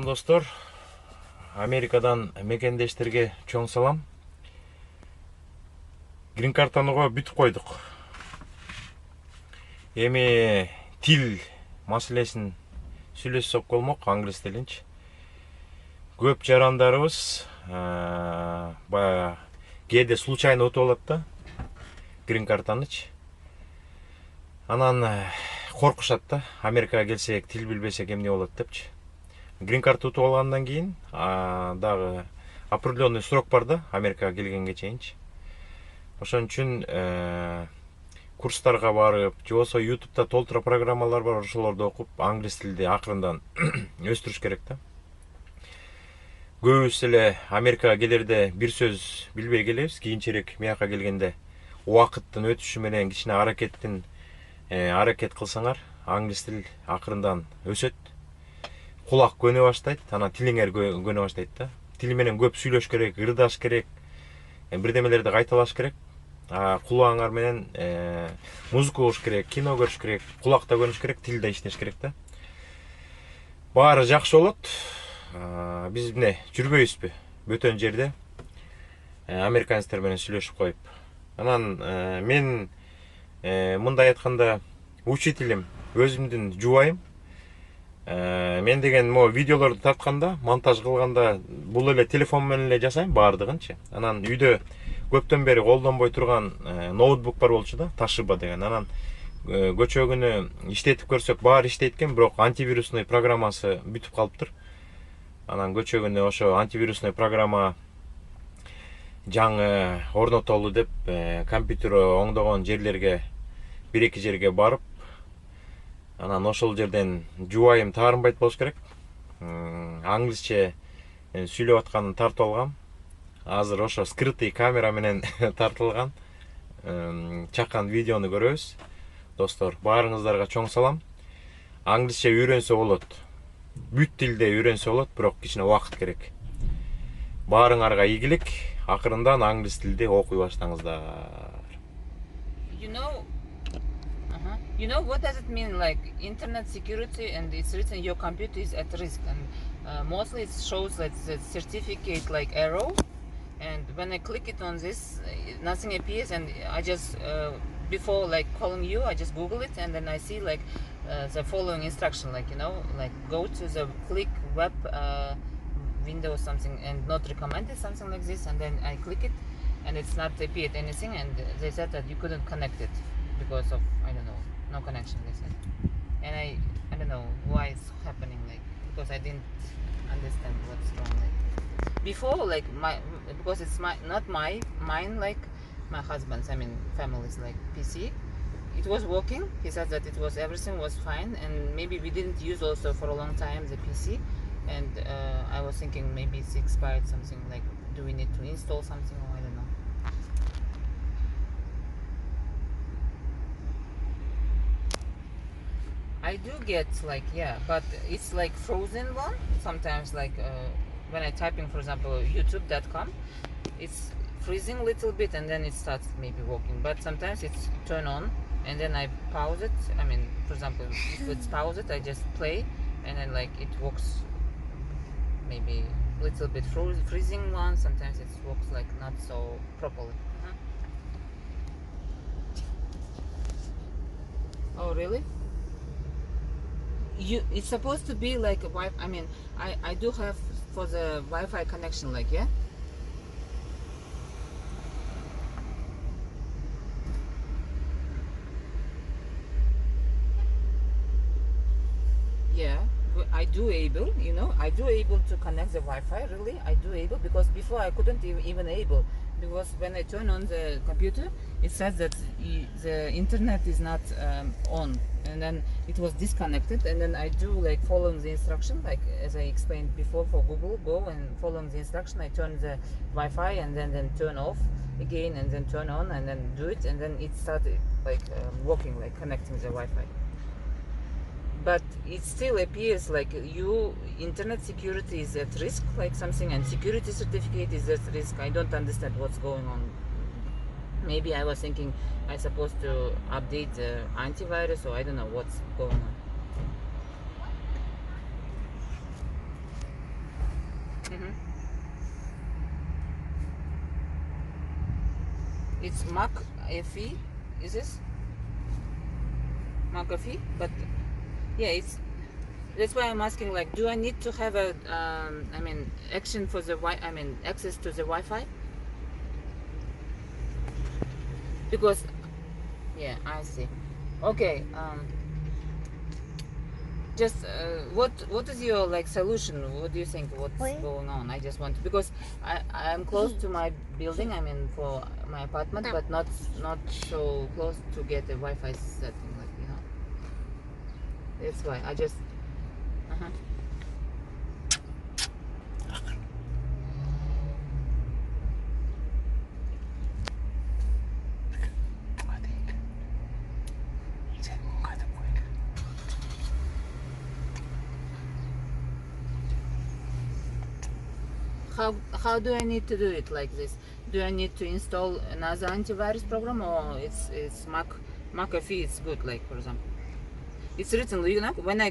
Салам достор, Америкадан мекендештерге чоң салам. Грин картаныга бүтүп койдук. Эми тил маселесин сүйлөшсөк болмок, англис тилинчи. Көп жарандарыбыз баягы кээде случайно утуп алат да грин картанычы. Анан коркушат да, Америкага келсек тил билбесек эмне болот депчи. Грин карта утуп алгандан кийин дагы определенный срок бар да Америкага келгенге чейинчи. Ошон үчүн курстарга барып, же болбосо YouTube'да толтура программалар бар, ошолорду окуп, англис тилди акырындан өстүрүш керек да. Көбүбүз эле Америкага келерде бир сөз билбей келебиз, кийинчерээк мияка келгенде убакыттын өтүшү менен кичине аракет кылсаңар, англис тил акырындан өсөт. Кулак көнө баштайт, анан тилиңер көнө баштайт да. Тил менен көп сүйлөш керек, ырдаш керек, бирдемелерди кайталаш керек. Кулагыңар менен музыка угуш керек, кино көрүш керек, кулакта көнүш керек, тилде иштеш керек да. Баары жакшы болот. Биз эмне жүрбөйбүзбү бөтөн жерде американецтер менен сүйлөшүп коюп. Анан мен мындай айтканда учителим, өзүмдүн жубайым. Мен деген видеолорду тартканда, монтаж кылганда бул эле телефон менен эле жасайм баардыгынчы. Анан үйдө көптөн бери колдонбой турган ноутбук бар болчу да, Toshiba деген. Анан көчө күнү иштетип көрсөк баары иштейт экен, бирок антивирусный программасы бүтүп калыптыр. Анан көчө күнү ошо антивирусный программа жаңы орнотолу деп компьютер оңдогон жерлерге бир-эки жерге барып, анан ошол жерден жубайым таарынбайт болуш керек. Англисче сүйлөп атканын тартып алгам. Азыр ошо скрытый камера менен тартылган чакан видеону көрөбүз. Достор, баарыңыздарга чоң салам. Англисче уйронсо болот. Бүт тилде уйронсо болот, бирок кичине убакыт керек. Баарыңарга ийгилик, акырындан англис тилди окуй баштаңыздар. You know what does it mean, like internet security, and it's written your computer is at risk, and mostly it shows that the certificate like arrow, and when I click it on this, nothing appears, and I just before like calling you, I just Google it, and then I see like the following instruction, like like go to the click web window or something, and not recommended, something like this, and then I click it, and it's not appeared anything, and they said that you couldn't connect it because of, I don't know, no connection, they said. And I don't know why it's happening, like, because I didn't understand what's wrong. Like before, like because it's not mine, like my husband's, I mean family's, like PC, it was working. He said that everything was fine, and maybe we didn't use also for a long time the PC, and I was thinking maybe it's expired, something, like do we need to install something, or I don't know. I do get like, yeah, but it's like frozen one sometimes, like when I typing, for example, youtube.com, it's freezing a little bit and then it starts maybe working, but sometimes it's turn on and then I pause it. I mean, for example, if it's pause it, I just play and then like it works maybe a little bit freezing one, sometimes it works like not so properly. Oh really? It's supposed to be like a Wi-Fi. I mean, I do have for the Wi-Fi connection, like, yeah. Yeah, I do able, I do able to connect the Wi-Fi, really. I do able, because before I couldn't even able, because when I turn on the computer, it says that the internet is not on, and then it was disconnected, and then I do like following the instruction, like as I explained before for Google, go and following the instruction, I turn the Wi-Fi and then turn off again and then turn on and then do it, and then it started like working, like connecting the Wi-Fi. But it still appears like internet security is at risk, like something, and security certificate is at risk. I don't understand what's going on. Maybe I was thinking I'm supposed to update the antivirus, or I don't know what's going on. It's McAfee. Is this McAfee? But yeah, it's. That's why I'm asking. Like, do I need to have a I mean, action for the I mean, access to the Wi-Fi? Because yeah, I see. Okay. Just what is your like solution? What do you think? What's going on? I just want because I'm close to my building. I mean, for my apartment, but not so close to get a Wi-Fi setting. Like that's why I just. Uh-huh. How do I need to do it like this? Do I need to install another antivirus program or it's McAfee? It's good. Like for example, it's written. When I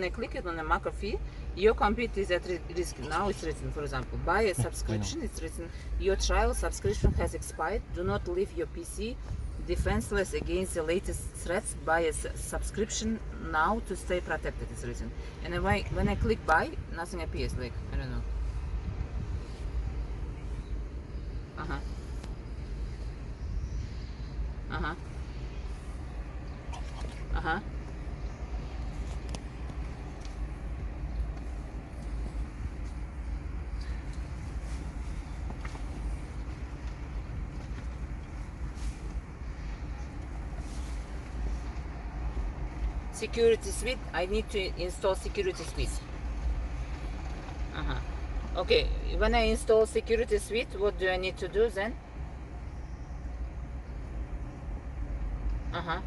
click it on the McAfee, your computer is at risk. Now it's written. For example, buy a subscription. It's written your trial subscription has expired. Do not leave your PC defenseless against the latest threats. Buy a subscription now to stay protected. It's written. And when I click buy, nothing appears. Like I don't know. Uh-huh. Uh-huh. Uh-huh. Security suite. I need to install security suite. Uh-huh. Okay, when I install security suite, what do I need to do then? Uh-huh.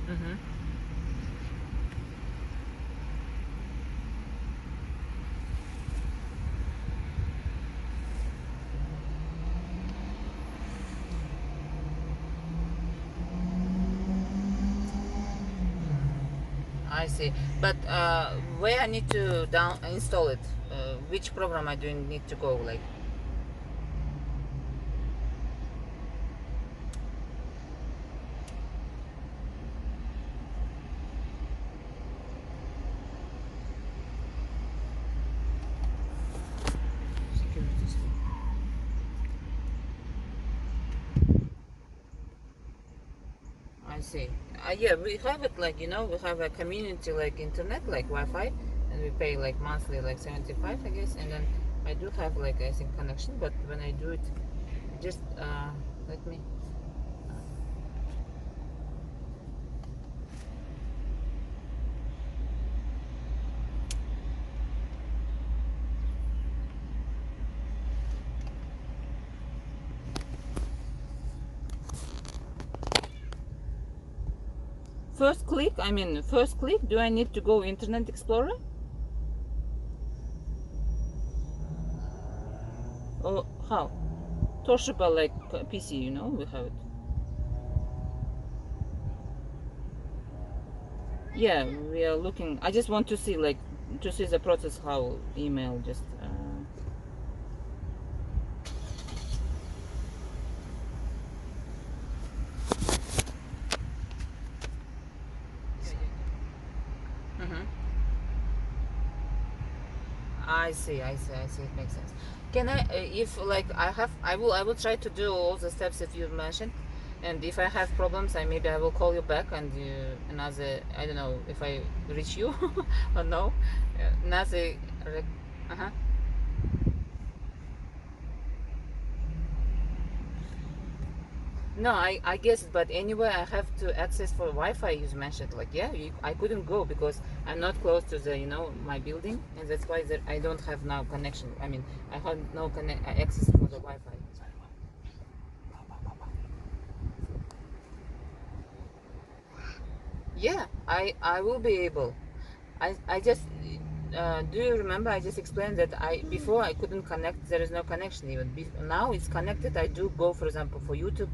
Mm-hmm. I see. But where I need to install it? Which program I do need to go? Like. Security suite. I see. Yeah, we have it like we have a community like internet like Wi-Fi, and we pay like monthly like 75, I guess, and then I do have like I think connection, but when I do it, just let me. First click, do I need to go Internet Explorer? Or how? Toshiba like PC, we have it. Yeah, we are looking. I just want to see the process, how email just. I see. It makes sense. Can I, if like I will try to do all the steps that you mentioned, and if I have problems, maybe I will call you back and another. I don't know if I reach you or no. Another. Uh-huh. No, I guess, but anyway, I have to access for Wi-Fi. You mentioned, I couldn't go because I'm not close to the, my building, and that's why I don't have now connection. I mean, I have no access for the Wi-Fi. Yeah, I will be able. I just do you remember I just explained that before I couldn't connect, there is no connection even. Now it's connected. I do go, for example, for YouTube.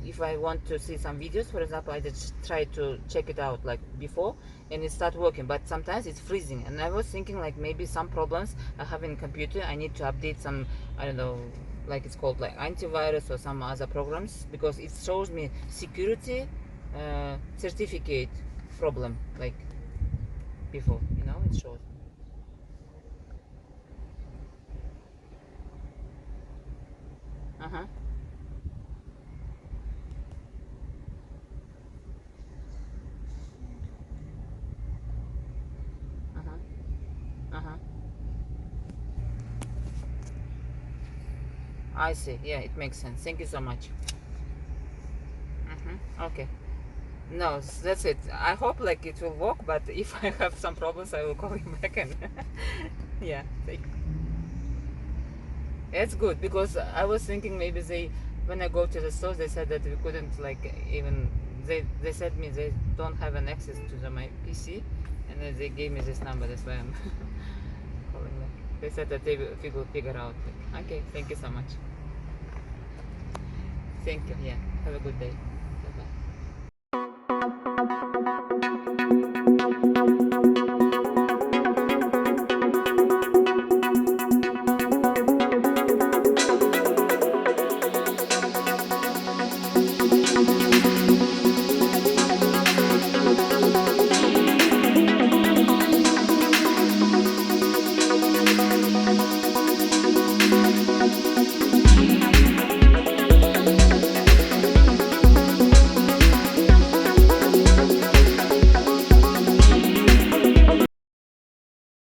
If I want to see some videos, for example, I just try to check it out like before, and it start working. But sometimes it's freezing, and I was thinking like maybe some problems I have in computer. I need to update some, I don't know, like it's called like antivirus or some other programs, because it shows me security certificate problem like before. You know, it shows. Uh-huh. Uh-huh. Uh-huh. I see. Yeah, it makes sense. Thank you so much. Okay. No, that's it. I hope like it will work, but if I have some problems, I will call you back and yeah, it's good because I was thinking maybe when I go to the stores, they said that we couldn't like even they said me they don't have an access to my PC, and then they gave me this number. That's why I'm calling them. They said that they will figure out. Okay, thank you so much. Thank you. Yeah, have a good day.